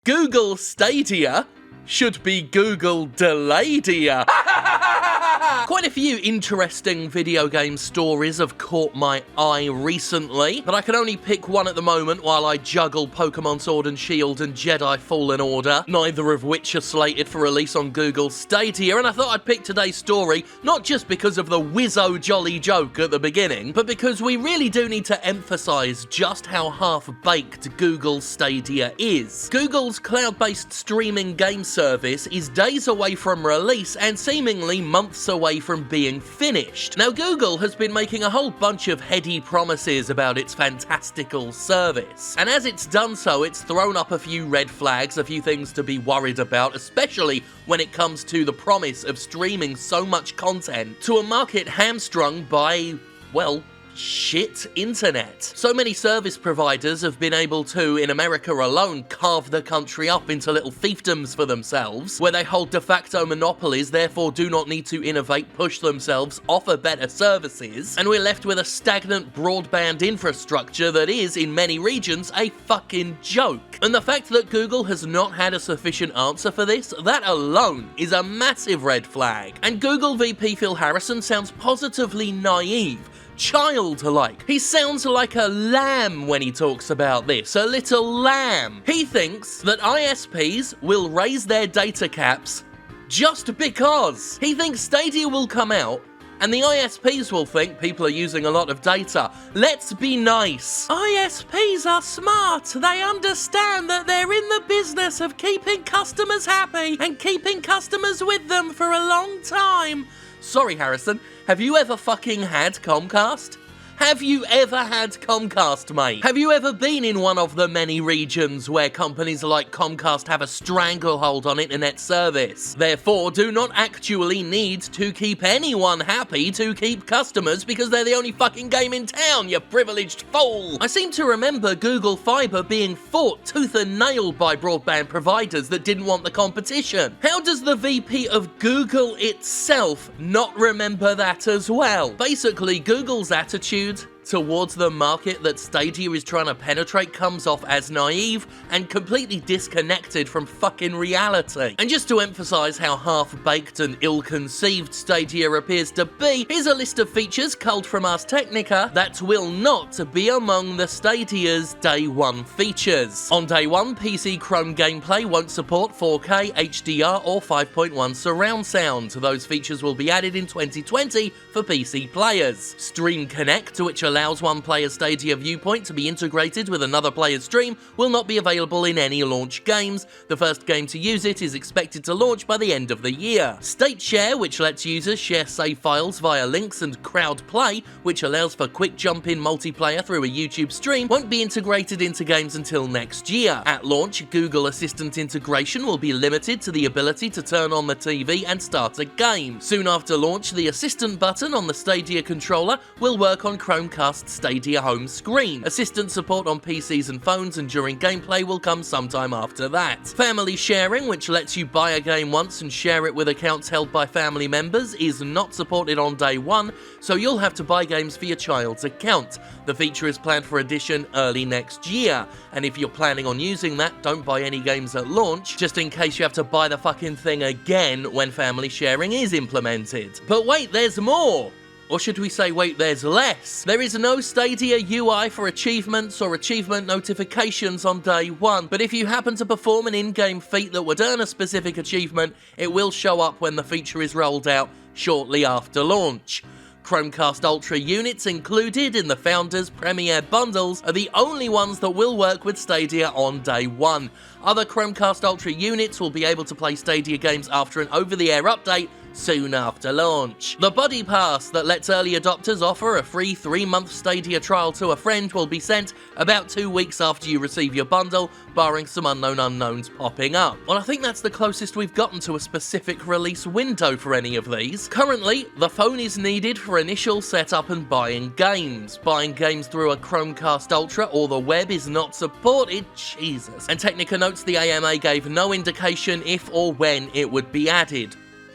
Google Stadia should be Google Deladia. Quite a few interesting video game stories have caught my eye recently, but I can only pick one at the moment while I juggle Pokemon Sword and Shield and Jedi Fallen Order, neither of which are slated for release on Google Stadia, and I thought I'd pick today's story not just because of the whizzo jolly joke at the beginning, but because we really do need to emphasize just how half-baked Google Stadia is. Google's cloud-based streaming game service is days away from release and seemingly months away from being finished. Now, Google has been making a whole bunch of heady promises about its fantastical service, and as it's done so, it's thrown up a few red flags, a few things to be worried about, especially when it comes to the promise of streaming so much content to a market hamstrung by, well, shit internet. So many service providers have been able to, in America alone, carve the country up into little fiefdoms for themselves, where they hold de facto monopolies, therefore do not need to innovate, push themselves, offer better services, and we're left with a stagnant broadband infrastructure that is, in many regions, a fucking joke. And the fact that Google has not had a sufficient answer for this, that alone is a massive red flag. And Google VP Phil Harrison sounds positively naive, childlike. He sounds like a lamb when he talks about this, a little lamb. He thinks that ISPs will raise their data caps just because. He thinks Stadia will come out and the ISPs will think people are using a lot of data. Let's be nice. ISPs are smart. They understand that they're in the business of keeping customers happy and keeping customers with them for a long time. Sorry, Harrison, have you ever fucking had Comcast? Have you ever had Comcast, mate? Have you ever been in one of the many regions where companies like Comcast have a stranglehold on internet service? Therefore, do not actually need to keep anyone happy to keep customers because they're the only fucking game in town, you privileged fool! I seem to remember Google Fiber being fought tooth and nail by broadband providers that didn't want the competition. How does the VP of Google itself not remember that as well? Basically, Google's attitude towards the market that Stadia is trying to penetrate comes off as naive and completely disconnected from fucking reality. And just to emphasize how half-baked and ill-conceived Stadia appears to be, here's a list of features culled from Ars Technica that will not be among the Stadia's Day 1 features. On Day 1, PC Chrome gameplay won't support 4K, HDR or 5.1 surround sound. Those features will be added in 2020 for PC players. Stream Connect, which allows one player's Stadia viewpoint to be integrated with another player's stream, will not be available in any launch games. The first game to use it is expected to launch by the end of the year. State Share, which lets users share save files via links, and Crowd Play, which allows for quick jump-in multiplayer through a YouTube stream, won't be integrated into games until next year. At launch, Google Assistant integration will be limited to the ability to turn on the TV and start a game. Soon after launch, the Assistant button on the Stadia controller will work on Chromecast Stadia home screen. Assistant support on PCs and phones and during gameplay will come sometime after that. Family sharing, which lets you buy a game once and share it with accounts held by family members, is not supported on Day 1, so you'll have to buy games for your child's account. The feature is planned for addition early next year, and if you're planning on using that, don't buy any games at launch, just in case you have to buy the fucking thing again when family sharing is implemented. But wait, there's more! Or should we say, wait, there's less? There is no Stadia UI for achievements or achievement notifications on Day 1, but if you happen to perform an in-game feat that would earn a specific achievement, it will show up when the feature is rolled out shortly after launch. Chromecast Ultra units included in the Founders Premier bundles are the only ones that will work with Stadia on Day 1. Other Chromecast Ultra units will be able to play Stadia games after an over-the-air update soon after launch. The Buddy Pass that lets early adopters offer a free 3-month Stadia trial to a friend will be sent about 2 weeks after you receive your bundle, barring some unknown unknowns popping up. Well, I think that's the closest we've gotten to a specific release window for any of these. Currently, the phone is needed for initial setup and buying games. Buying games through a Chromecast Ultra or the web is not supported, Jesus. And Technica notes the AMA gave no indication if or when it would be added.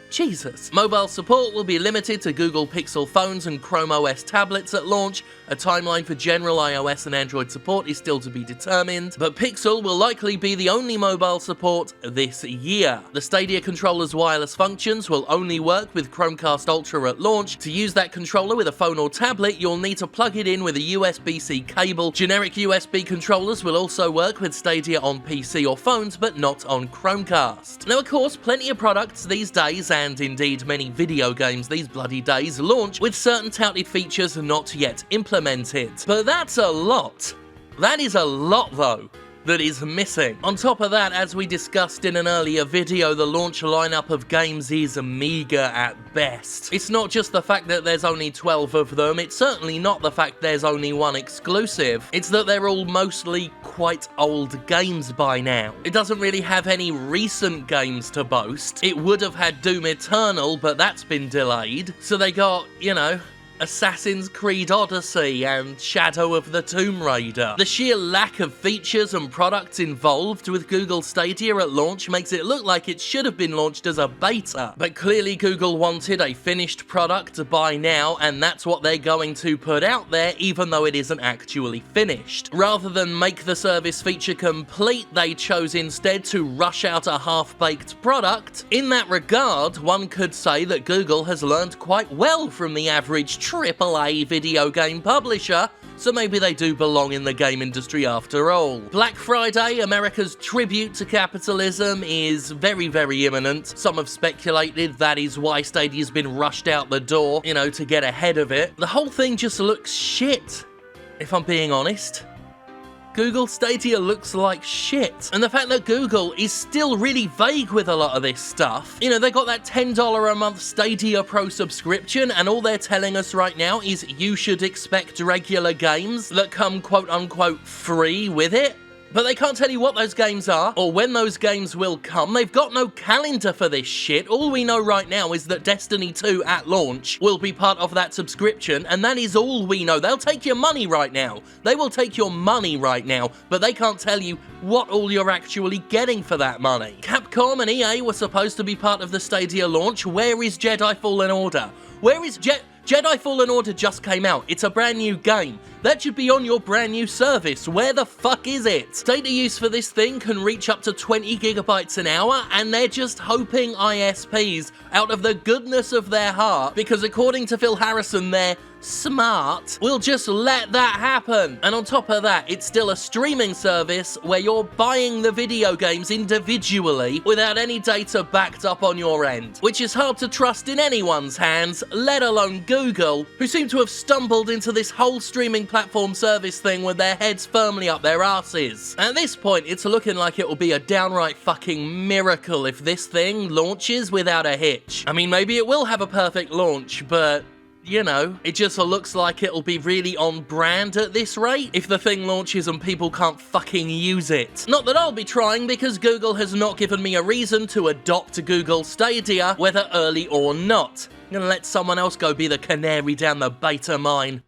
Jesus. Mobile support will be limited to Google Pixel phones and Chrome OS tablets at launch. A timeline for general iOS and Android support is still to be determined, but Pixel will likely be the only mobile support this year. The Stadia controller's wireless functions will only work with Chromecast Ultra at launch. To use that controller with a phone or tablet, you'll need to plug it in with a USB-C cable. Generic USB controllers will also work with Stadia on PC or phones, but not on Chromecast. Now, of course, plenty of products these days, and indeed many video games these bloody days, launch with certain touted features not yet implemented. But that's a lot. That is a lot, though, that is missing. On top of that, as we discussed in an earlier video, the launch lineup of games is meager at best. It's not just the fact that there's only 12 of them, it's certainly not the fact there's only one exclusive, it's that they're all mostly quite old games by now. It doesn't really have any recent games to boast. It would have had Doom Eternal, but that's been delayed. So they got, you know, Assassin's Creed Odyssey and Shadow of the Tomb Raider. The sheer lack of features and products involved with Google Stadia at launch makes it look like it should have been launched as a beta. But clearly Google wanted a finished product by now, and that's what they're going to put out there, even though it isn't actually finished. Rather than make the service feature complete, they chose instead to rush out a half-baked product. In that regard, one could say that Google has learned quite well from the average AAA video game publisher, so maybe they do belong in the game industry after all. Black Friday, America's tribute to capitalism, is very, very imminent. Some have speculated that is why Stadia's been rushed out the door, you know, to get ahead of it. The whole thing just looks shit, if I'm being honest. Google Stadia looks like shit. And the fact that Google is still really vague with a lot of this stuff. You know, they got that $10 a month Stadia Pro subscription, and all they're telling us right now is you should expect regular games that come quote-unquote free with it. But they can't tell you what those games are, or when those games will come. They've got no calendar for this shit. All we know right now is that Destiny 2 at launch will be part of that subscription, and that is all we know. They'll take your money right now. They will take your money right now, but they can't tell you what all you're actually getting for that money. Capcom and EA were supposed to be part of the Stadia launch. Where is Jedi Fallen Order? Where is Jedi Fallen Order just came out. It's a brand new game. That should be on your brand new service. Where the fuck is it? Data use for this thing can reach up to 20 gigabytes an hour, and they're just hoping ISPs, out of the goodness of their heart, because according to Phil Harrison, they're smart, will just let that happen. And on top of that, it's still a streaming service where you're buying the video games individually without any data backed up on your end, which is hard to trust in anyone's hands, let alone Google, who seem to have stumbled into this whole streaming platform service thing with their heads firmly up their asses. At this point, it's looking like it will be a downright fucking miracle if this thing launches without a hitch. I mean, maybe it will have a perfect launch, but you know, it just looks like it'll be really on brand at this rate if the thing launches and people can't fucking use it. Not that I'll be trying, because Google has not given me a reason to adopt Google Stadia, whether early or not. I'm gonna let someone else go be the canary down the beta mine.